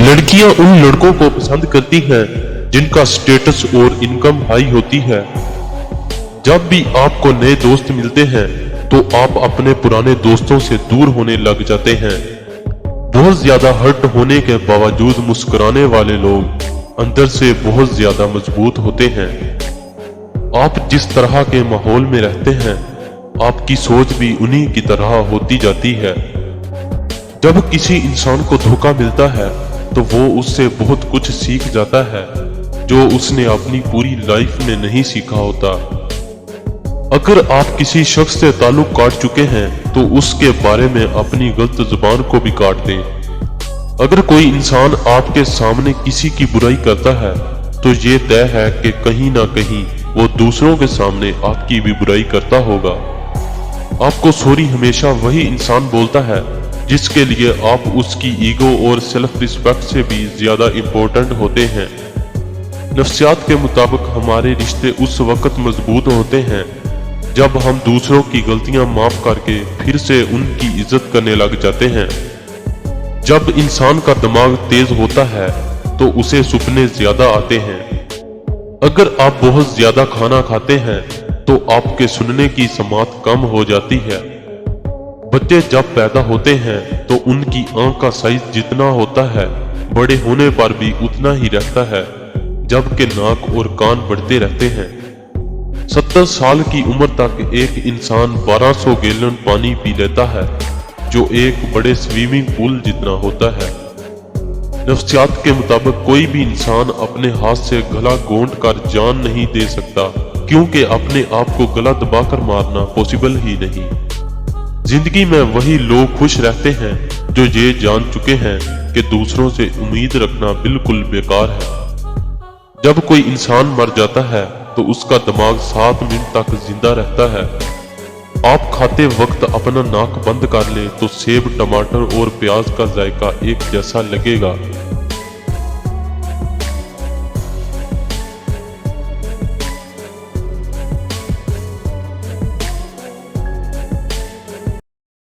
लड़कियां उन लड़कों को पसंद करती हैं जिनका स्टेटस और इनकम हाई होती है। जब भी आपको नए दोस्त मिलते हैं तो आप अपने पुराने दोस्तों से दूर होने लग जाते हैं। बहुत ज्यादा हर्ट होने के बावजूद मुस्कुराने वाले लोग अंदर से बहुत ज्यादा मजबूत होते हैं। आप जिस तरह के माहौल में रहते हैं आपकी सोच भी उन्हीं की तरह होती जाती है। जब किसी इंसान को धोखा मिलता है तो वो उससे बहुत कुछ सीख जाता है जो उसने अपनी पूरी लाइफ में नहीं सीखा होता। अगर आप किसी शख्स से ताल्लुक काट चुके हैं तो उसके बारे में अपनी गलत जुबान को भी काट दें। अगर कोई इंसान आपके सामने किसी की बुराई करता है तो ये तय है कि कहीं ना कहीं वो दूसरों के सामने आपकी भी बुराई करता होगा। आपको सॉरी हमेशा वही इंसान बोलता है जिसके लिए आप उसकी ईगो और सेल्फ रिस्पेक्ट से भी ज्यादा इम्पोर्टेंट होते हैं। नफ्सियात के मुताबिक हमारे रिश्ते उस वक्त मजबूत होते हैं जब हम दूसरों की गलतियां माफ करके फिर से उनकी इज्जत करने लग जाते हैं। जब इंसान का दिमाग तेज होता है तो उसे सपने ज्यादा आते हैं। अगर आप बहुत ज्यादा खाना खाते हैं तो आपके सुनने की समात कम हो जाती है। बच्चे जब पैदा होते हैं तो उनकी आंख का साइज जितना होता है बड़े होने पर भी उतना ही रहता है, जबकि नाक और कान बढ़ते रहते हैं। 70 साल की उम्र तक एक इंसान 1200 गैलन पानी पी लेता है जो एक बड़े स्विमिंग पूल जितना होता है। नफ्सियात के मुताबिक कोई भी इंसान अपने हाथ से गला घोंट कर जान नहीं दे सकता, क्योंकि अपने आप को गला दबाकर मारना पॉसिबल ही नहीं। जिंदगी में वही लोग खुश रहते हैं जो ये जान चुके हैं कि दूसरों से उम्मीद रखना बिल्कुल बेकार है। जब कोई इंसान मर जाता है तो उसका दिमाग 7 मिनट तक जिंदा रहता है। आप खाते वक्त अपना नाक बंद कर ले तो सेब, टमाटर और प्याज का जायका एक जैसा लगेगा,